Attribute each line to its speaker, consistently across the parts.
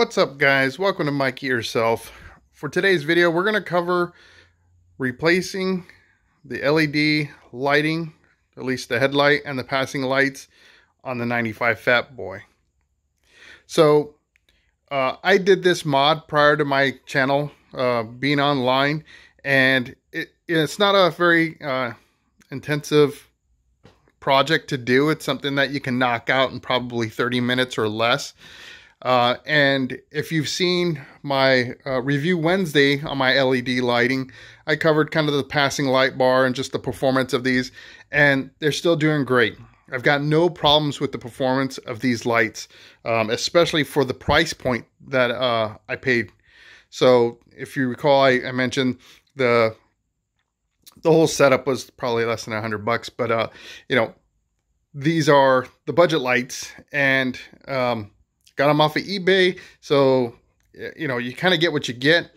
Speaker 1: What's up, guys? Welcome to Mikey Yourself. For today's video, we're going to cover replacing the LED lighting, at least the headlight and the passing lights on the 95 Fatboy. So I did this mod prior to my channel being online, and it's not a very intensive project to do. It's something that you can knock out in probably 30 minutes or less. And if you've seen my review Wednesday on my LED lighting, I covered kind of the passing light bar and just the performance of these, and they're still doing great. I've got no problems with the performance of these lights, especially for the price point that I paid. So if you recall, I mentioned the whole setup was probably less than $100, but you know, these are the budget lights, and got them off of eBay, so you know, you kind of get what you get.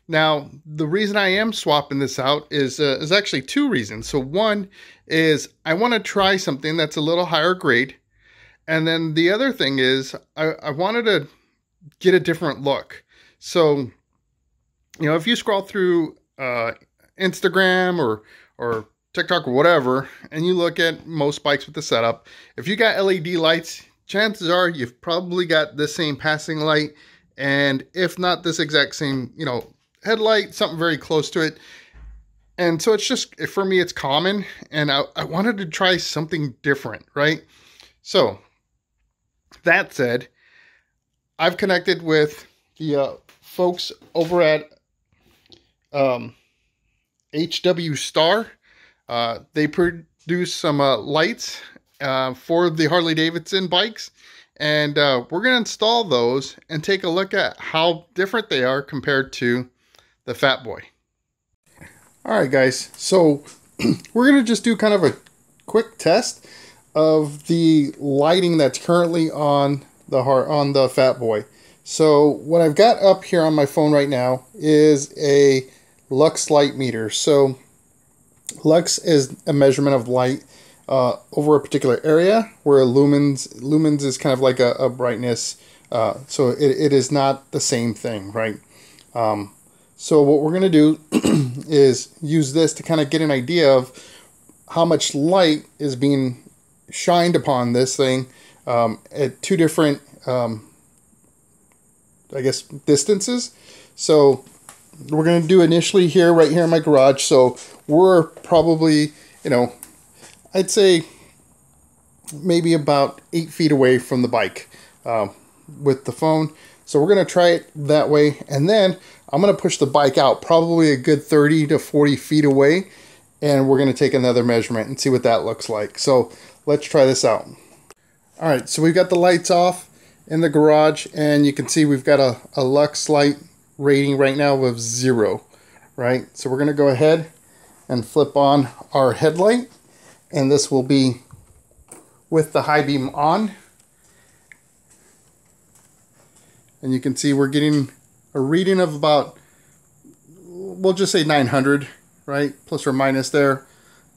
Speaker 1: Now, the reason I am swapping this out is actually two reasons. So one is I want to try something that's a little higher grade, and then the other thing is I wanted to get a different look. So, you know, if you scroll through Instagram or TikTok or whatever, and you look at most bikes with the setup, if you got LED lights, chances are you've probably got the same passing light, and if not this exact same, you know, headlight, something very close to it. And so it's just, for me, it's common, and I wanted to try something different, right? So that said, I've connected with the folks over at HWStar. They produce some lights for the Harley Davidson bikes, and we're going to install those and take a look at how different they are compared to the Fatboy. Alright guys, so we're going to just do kind of a quick test of the lighting that's currently on the Fatboy. So what I've got up here on my phone right now is a Lux Light meter. So Lux is a measurement of light over a particular area, where lumens is kind of like a brightness, so it is not the same thing, right? So what we're going to do is use this to kind of get an idea of how much light is being shined upon this thing at two different, I guess, distances. So we're going to do initially here, right here in my garage. So we're probably, you know, I'd say maybe about 8 feet away from the bike with the phone. So we're going to try it that way, and then I'm going to push the bike out probably a good 30 to 40 feet away, and we're going to take another measurement and see what that looks like. So let's try this out. All right, so we've got the lights off in the garage, and you can see we've got a Lux Light rating right now of 0, right? So we're going to go ahead and flip on our headlight, and this will be with the high beam on. And you can see we're getting a reading of about, we'll just say 900, right? Plus or minus there.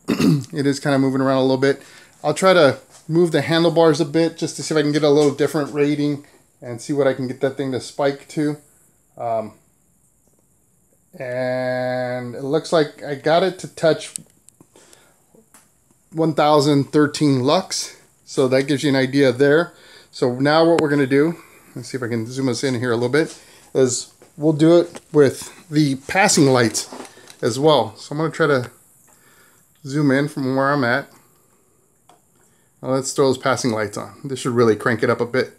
Speaker 1: It is kind of moving around a little bit. I'll try to move the handlebars a bit just to see if I can get a little different rating and see what I can get that thing to spike to. And it looks like I got it to touch 1013 lux, so that gives you an idea there. So now what we're going to do, let's see if I can zoom us in here a little bit, is we'll do it with the passing lights as well. So I'm going to try to zoom in from where I'm at. Now let's throw those passing lights on. This should really crank it up a bit.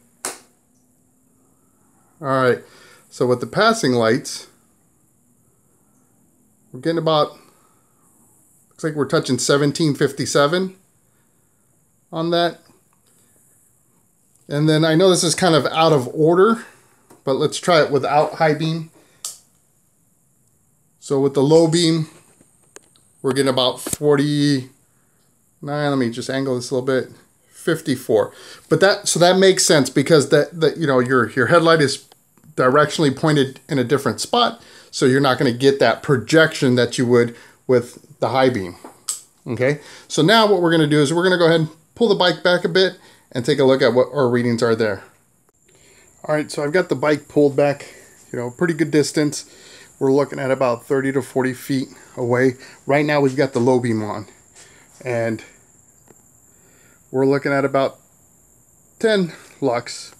Speaker 1: Alright, so with the passing lights, we're getting about, looks like we're touching 1757 on that. And then I know this is kind of out of order, but let's try it without high beam. So with the low beam, we're getting about 49, let me just angle this a little bit, 54. But that makes sense, because that you know, your headlight is directionally pointed in a different spot, so you're not going to get that projection that you would with the high beam. Okay, so now what we're going to do is we're going to go ahead and pull the bike back a bit and take a look at what our readings are there. All right, so I've got the bike pulled back, pretty good distance. We're looking at about 30 to 40 feet away. Right now we've got the low beam on, and we're looking at about 10 lux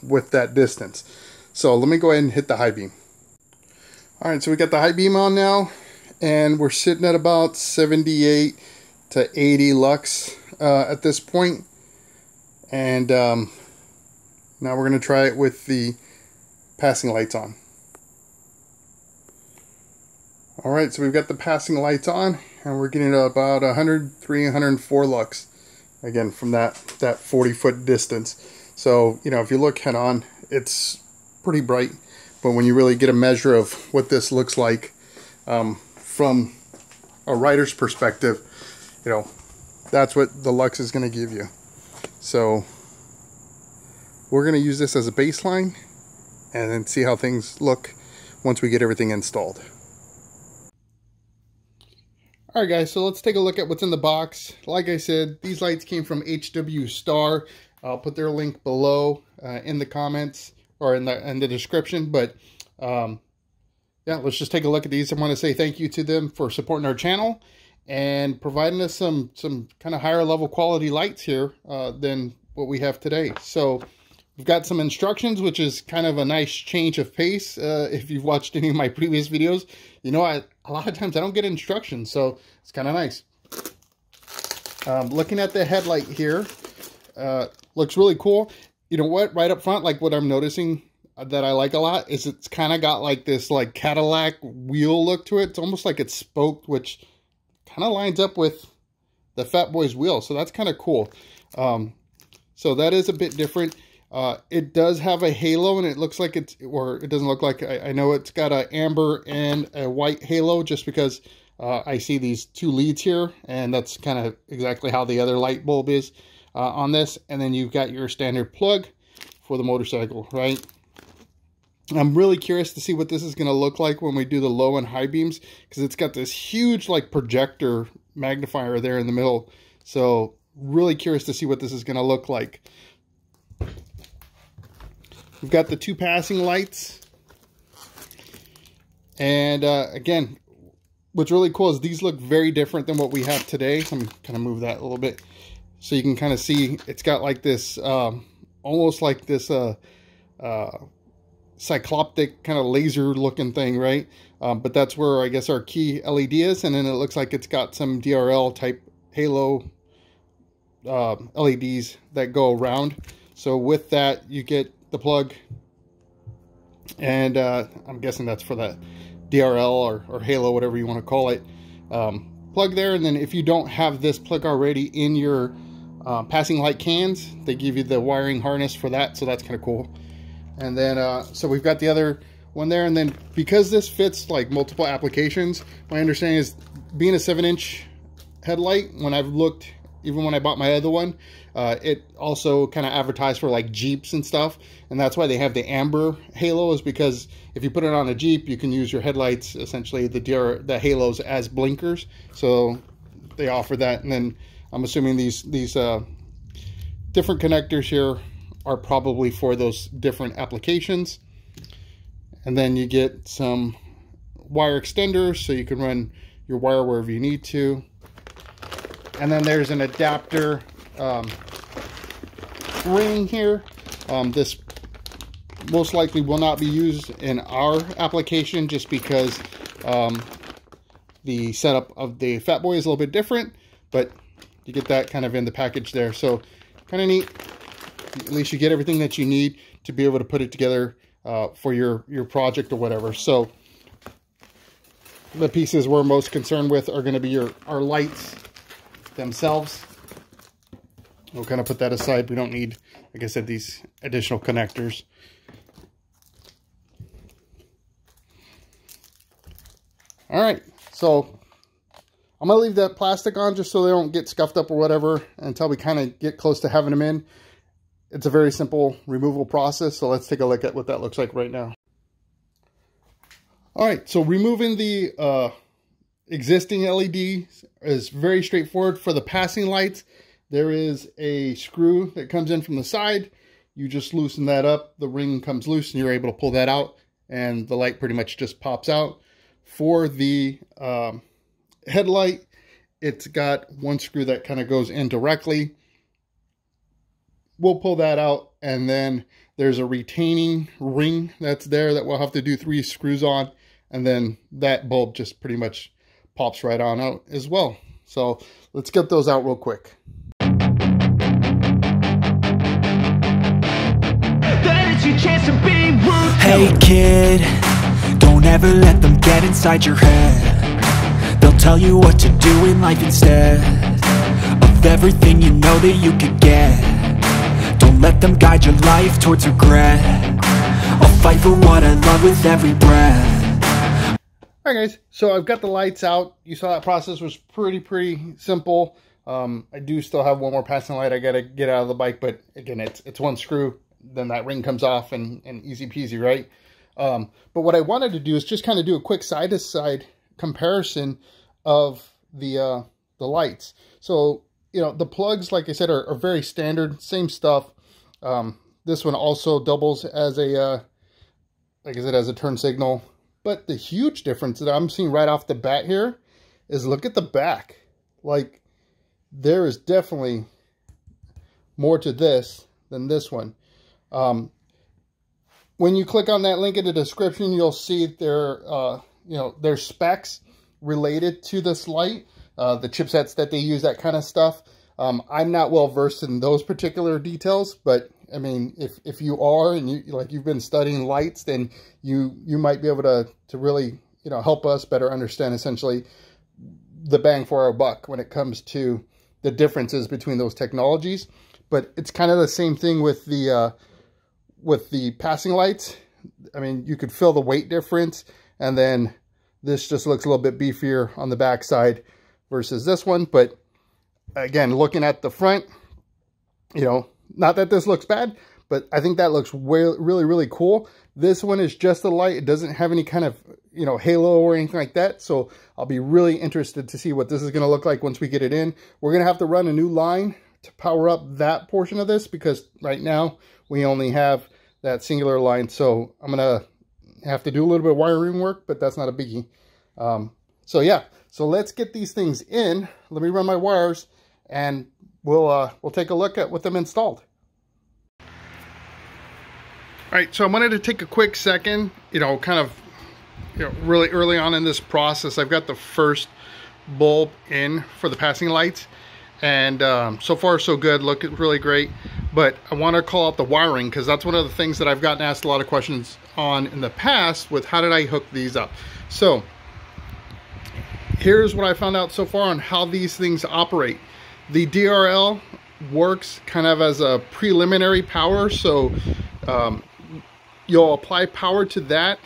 Speaker 1: with that distance. So let me go ahead and hit the high beam. All right, so we got the high beam on now, and we're sitting at about 78 to 80 lux at this point. And now we're going to try it with the passing lights on. All right, so we've got the passing lights on, and we're getting about 103, 104 lux, again, from that 40-foot distance. So, if you look head on, it's pretty bright, but when you really get a measure of what this looks like from a rider's perspective, that's what the lux is going to give you. So we're going to use this as a baseline and then see how things look once we get everything installed. Alright guys, so let's take a look at what's in the box. Like I said, these lights came from HWStar. I'll put their link below in the comments or in the description. But yeah, let's just take a look at these. I want to say thank you to them for supporting our channel and providing us some kind of higher level quality lights here than what we have today. So we've got some instructions, which is kind of a nice change of pace. If you've watched any of my previous videos, a lot of times I don't get instructions, so it's kind of nice. Looking at the headlight here, looks really cool. You know what? Right up front, like what I'm noticing that I like a lot is it's kind of got like this like Cadillac wheel look to it. It's almost like it's spoked, which kind of lines up with the Fatboy's wheel, so that's kind of cool. So that is a bit different. It does have a halo, and it looks like it doesn't look like, I know it's got an amber and a white halo just because I see these two leads here, and that's kind of exactly how the other light bulb is on this. And then you've got your standard plug for the motorcycle, right? I'm really curious to see what this is going to look like when we do the low and high beams, because it's got this huge like projector magnifier there in the middle. So really curious to see what this is going to look like. We've got the two passing lights, and again, what's really cool is these look very different than what we have today. So I'm kind of move that a little bit so you can kind of see it's got like this almost like this cycloptic kind of laser looking thing, right? But that's where I guess our key LED is, and then it looks like it's got some DRL type halo LEDs that go around. So with that you get the plug, and I'm guessing that's for that DRL or halo, whatever you want to call it, plug there. And then if you don't have this plug already in your passing light cans, they give you the wiring harness for that, so that's kind of cool. And then so we've got the other one there, and then because this fits like multiple applications, my understanding is being a 7-inch headlight, when I've looked, even when I bought my other one, it also kind of advertised for like Jeeps and stuff, and that's why they have the amber halo, is because if you put it on a Jeep, you can use your headlights, essentially the halos, as blinkers. So they offer that. And then I'm assuming these different connectors here are probably for those different applications. And then you get some wire extenders, so you can run your wire wherever you need to. And then there's an adapter ring here. This most likely will not be used in our application, just because the setup of the Fatboy is a little bit different, but you get that kind of in the package there. So kind of neat. At least you get everything that you need to be able to put it together for your project or whatever. So the pieces we're most concerned with are going to be our lights themselves. We'll kind of put that aside. We don't need, like I said, these additional connectors. All right, so I'm gonna leave that plastic on just so they don't get scuffed up or whatever until we kind of get close to having them in. It's a very simple removal process, so let's take a look at what that looks like right now. All right, so removing the existing LED is very straightforward. For the passing lights, there is a screw that comes in from the side. you just loosen that up, the ring comes loose and you're able to pull that out and the light pretty much just pops out. For the headlight, it's got one screw that kind of goes in directly. We'll pull that out, and then there's a retaining ring that's there that we'll have to do 3 screws on, and then that bulb just pretty much pops right on out as well. So let's get those out real quick.
Speaker 2: Hey kid, don't ever let them get inside your head. They'll tell you what to do in life instead of everything you know that you could get. Don't let them guide your life towards regret. I'll fight for what I love with every breath.
Speaker 1: Alright guys, so I've got the lights out. You saw that process was pretty simple. I do still have one more passing light I gotta get out of the bike, but again, it's one screw, then that ring comes off and easy peasy, right? But what I wanted to do is just kind of do a quick side-to-side comparison of the lights. So, you know, the plugs, like I said, are very standard, same stuff. This one also doubles as a, like I said, as a turn signal. But the huge difference that I'm seeing right off the bat here is look at the back. Like, there is definitely more to this than this one. When you click on that link in the description, you'll see their, you know, their specs related to this light, the chipsets that they use, that kind of stuff. I'm not well versed in those particular details, but I mean, if you are and you've been studying lights, then you might be able to really, you know, help us better understand essentially the bang for our buck when it comes to the differences between those technologies. But it's kind of the same thing with the passing lights. I mean, you could feel the weight difference, and then this just looks a little bit beefier on the back side versus this one. But again, looking at the front, you know, not that this looks bad, but I think that looks really cool. This one is just a light. It doesn't have any kind of, you know, halo or anything like that. So I'll be really interested to see what this is going to look like once we get it in. We're going to have to run a new line to power up that portion of this, because right now we only have that singular line. So I'm going to have to do a little bit of wiring work, but that's not a biggie. So yeah, so let's get these things in. Let me run my wires and we'll take a look at with them installed. All right, so I wanted to take a quick second, you know, kind of, you know, really early on in this process. I've got the first bulb in for the passing lights, and so far so good, looking really great. But I want to call out the wiring, because that's one of the things that I've gotten asked a lot of questions on in the past with how did I hook these up. So here's what I found out so far on how these things operate. The DRL works kind of as a preliminary power, so you'll apply power to that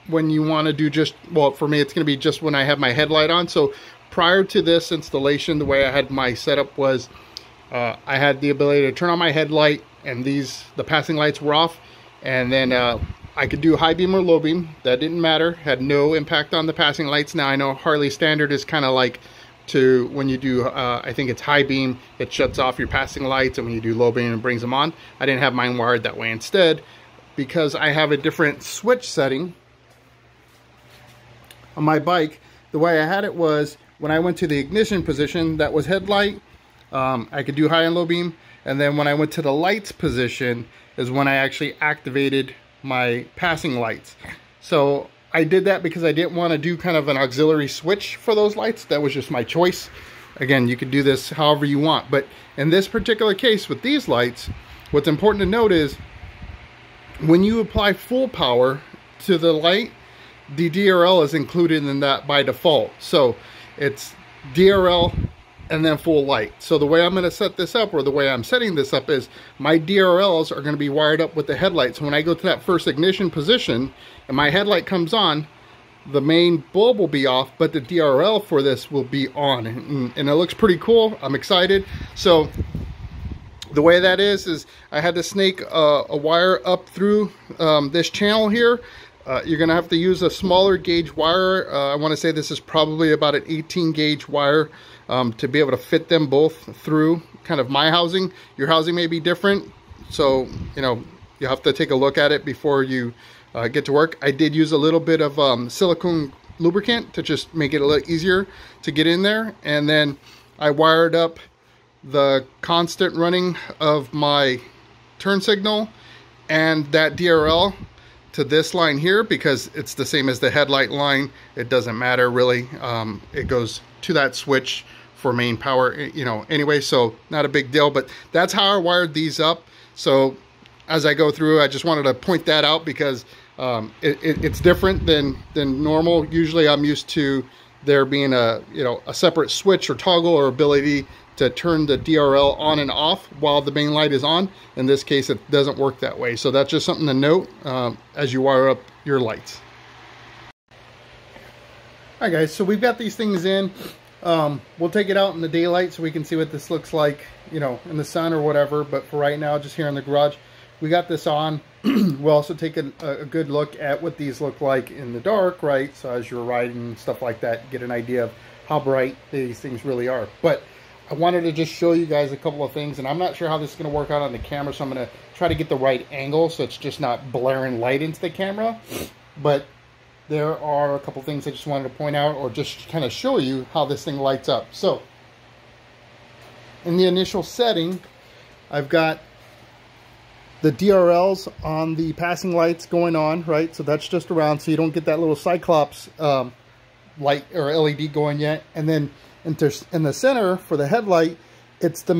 Speaker 1: when you want to do just, well, for me it's going to be just when I have my headlight on. So prior to this installation, the way I had my setup was I had the ability to turn on my headlight, and the passing lights were off, and then I could do high beam or low beam. That didn't matter, had no impact on the passing lights. Now I know Harley standard is kind of like, to when you do I think it's high beam, it shuts off your passing lights, and when you do low beam, it brings them on. I didn't have mine wired that way. Instead, because I have a different switch setting on my bike, the way I had it was when I went to the ignition position, that was headlight, I could do high and low beam, and then when I went to the lights position is when I actually activated my passing lights. So I did that because I didn't want to do kind of an auxiliary switch for those lights. That was just my choice. Again, you could do this however you want, but in this particular case with these lights, what's important to note is when you apply full power to the light, the DRL is included in that by default. So it's DRL and then full light. So the way I'm going to set this up, or the way I'm setting this up, is my DRLs are going to be wired up with the headlight. So when I go to that first ignition position and my headlight comes on, the main bulb will be off, but the DRL for this will be on, and it looks pretty cool. I'm excited. So the way that is I had to snake a wire up through this channel here. You're gonna have to use a smaller gauge wire. I want to say this is probably about an 18 gauge wire to be able to fit them both through kind of my housing. Your housing may be different. so you know, you have to take a look at it before you get to work. I did use a little bit of silicone lubricant to just make it a little easier to get in there, and then I wired up the constant running of my turn signal and that DRL to this line here, because it's the same as the headlight line. It doesn't matter really. It goes to that switch for main power, you know, anyway, so not a big deal. But that's how I wired these up. So as I go through, I just wanted to point that out, because it's different than normal. Usually I'm used to there being a, you know, a separate switch or toggle or ability to turn the DRL on and off while the main light is on. In this case, it doesn't work that way. So that's just something to note as you wire up your lights. All right, guys, so we've got these things in. We'll take it out in the daylight so we can see what this looks like, you know, in the sun or whatever. But for right now, just here in the garage, we got this on. We'll also take a good look at what these look like in the dark, right? So as you're riding and stuff like that, get an idea of how bright these things really are. But I wanted to just show you guys a couple of things, and I'm not sure how this is going to work out on the camera, so I'm going to try to get the right angle so it's just not blaring light into the camera. But there are a couple things I just wanted to point out, or just kind of show you how this thing lights up. So in the initial setting, I've got the DRLs on the passing lights going on, right? So that's just around, so you don't get that little Cyclops light or LED going yet. And then in the center for the headlight, it's the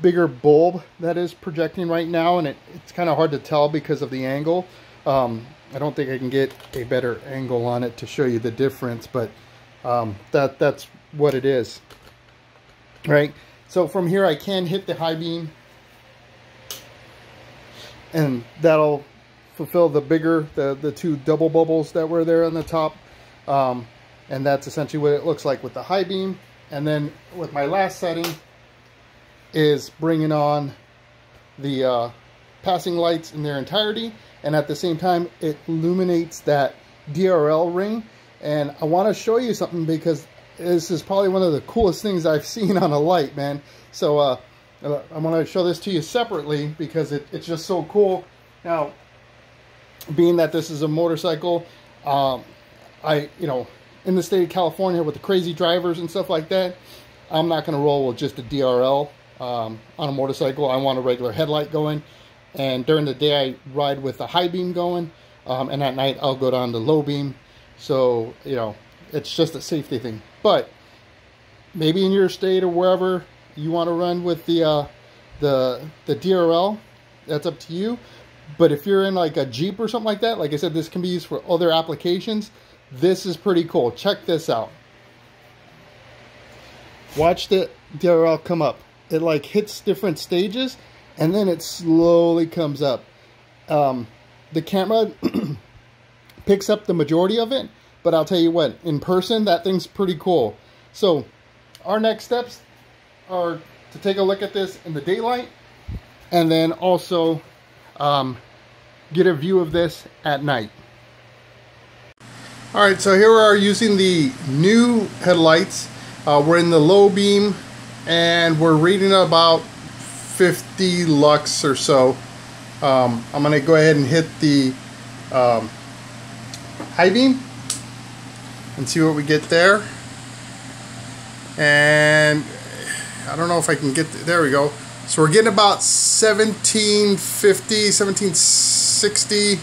Speaker 1: bigger bulb that is projecting right now, and it's kind of hard to tell because of the angle. I don't think I can get a better angle on it to show you the difference, but that's what it is, right? So from here I can hit the high beam, and that'll fulfill the bigger, the two double bubbles that were there on the top. And that's essentially what it looks like with the high beam. And then with my last setting is bringing on the passing lights in their entirety. And at the same time, it illuminates that DRL ring. And I want to show you something, because this is probably one of the coolest things I've seen on a light, man. So I'm going to show this to you separately, because it's just so cool. Now, being that this is a motorcycle, you know, in the state of California with the crazy drivers and stuff like that, I'm not going to roll with just a DRL on a motorcycle. I want a regular headlight going, and during the day I ride with a high beam going, and at night I'll go down to low beam. So, you know, it's just a safety thing. But maybe in your state or wherever you want to run with the DRL, that's up to you. But if you're in like a Jeep or something like that, like I said, this can be used for other applications. This is pretty cool. Check this out. Watch the DRL come up. It like hits different stages, and then it slowly comes up. The camera picks up the majority of it, but I'll tell you what, in person, that thing's pretty cool. So our next steps are to take a look at this in the daylight, and then also get a view of this at night. All right, so here we are using the new headlights. We're in the low beam, and we're reading about 50 lux or so. I'm gonna go ahead and hit the high beam and see what we get there. And I don't know if I can get, there we go. So we're getting about 1750, 1760,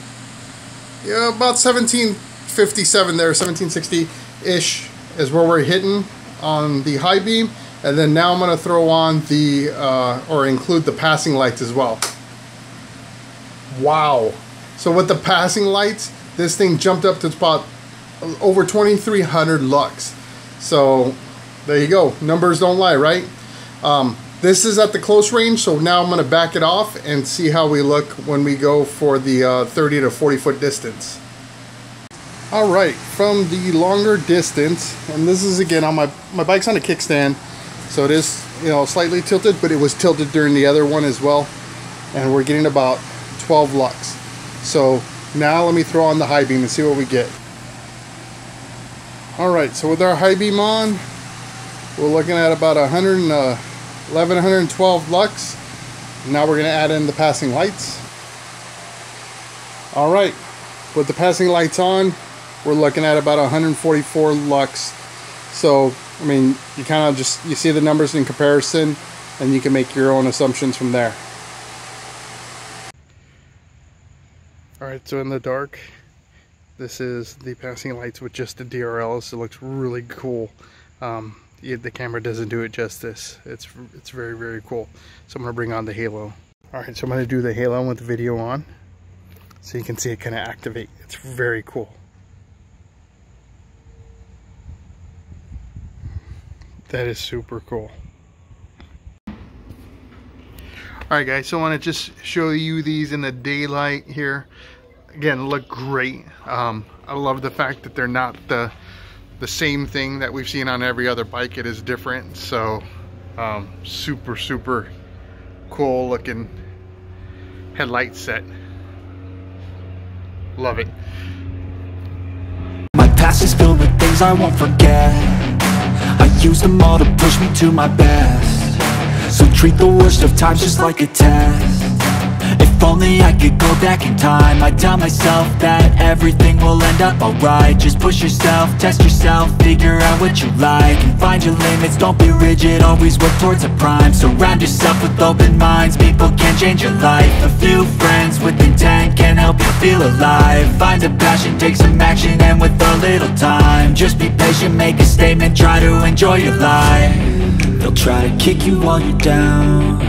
Speaker 1: yeah, about 1757 there, 1760-ish is where we're hitting on the high beam. And then now I'm going to throw on the, or include the passing lights as well. Wow. So with the passing lights, this thing jumped up to about over 2300 lux. So there you go. Numbers don't lie, right? This is at the close range, so now I'm going to back it off and see how we look when we go for the 30 to 40 foot distance. All right, from the longer distance, and this is again on my bike's on a kickstand, so it is, you know, slightly tilted, but it was tilted during the other one as well, and we're getting about 12 lux. So now let me throw on the high beam and see what we get. All right, so with our high beam on, we're looking at about 111, 112 lux, Now we're going to add in the passing lights. All right, with the passing lights on, we're looking at about 144 lux. So, I mean, you kind of you see the numbers in comparison, and you can make your own assumptions from there. All right, so in the dark, this is the passing lights with just the DRLs. It looks really cool. The camera doesn't do it justice. It's very, very cool. So I'm gonna bring on the halo. All right, so I'm gonna do the halo with the video on, so you can see it kind of activate. It's very cool. That is super cool. All right, guys, so I want to just show you these in the daylight here. Again, look great. I love the fact that they're not the same thing that we've seen on every other bike. It is different. So super cool looking headlight set. Love it.
Speaker 2: My past is filled with things I won't forget. I use them all to push me to my best. So treat the worst of times just like a test. If only I could go back in time, I'd tell myself that everything will end up alright. Just push yourself, test yourself, figure out what you like, and find your limits, don't be rigid, always work towards a prime. Surround yourself with open minds, people can change your life. A few friends with intent can help you feel alive. Find a passion, take some action, and with a little time, just be patient, make a statement, try to enjoy your life. They'll try to kick you while you're down.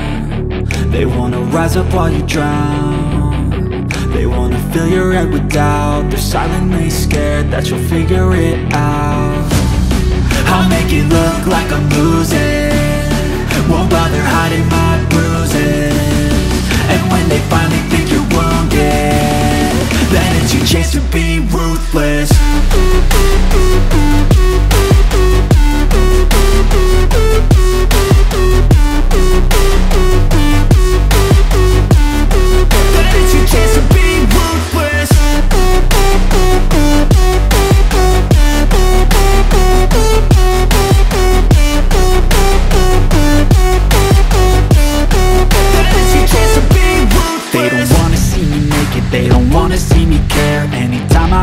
Speaker 2: They wanna rise up while you drown. They wanna fill your head with doubt. They're silently scared that you'll figure it out. I'll make it look like I'm losing, won't bother hiding my bruises. And when they finally think you're wounded, then it's your chance to be ruthless.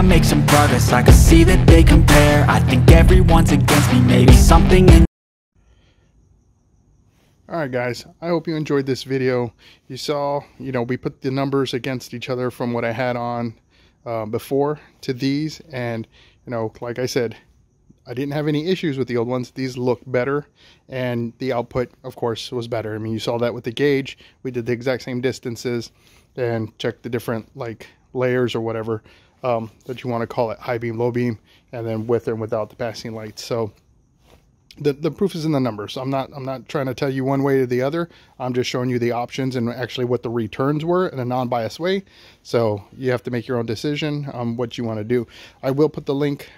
Speaker 2: Make some progress, I can see that they compare. I think everyone's against me, maybe something in...
Speaker 1: Alright guys, I hope you enjoyed this video. You saw, we put the numbers against each other from what I had on before to these, and like I said, I didn't have any issues with the old ones. These look better, and the output, of course, was better. I mean, you saw that with the gauge. We did the exact same distances and checked the different layers or whatever that you want to call it, high beam, low beam, and then with and without the passing lights. So the proof is in the numbers. I'm not trying to tell you one way or the other. I'm just showing you the options and actually what the returns were in a non-biased way. So you have to make your own decision on what you want to do. I will put the link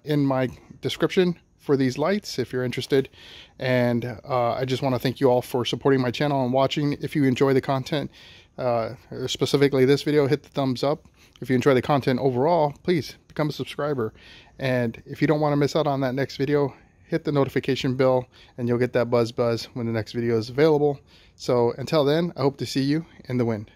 Speaker 1: in my description for these lights if you're interested. And I just want to thank you all for supporting my channel and watching. If you enjoy the content, specifically this video, hit the thumbs up. If you enjoy the content overall, please become a subscriber. And if you don't want to miss out on that next video, hit the notification bell and you'll get that buzz when the next video is available. So until then, I hope to see you in the wind.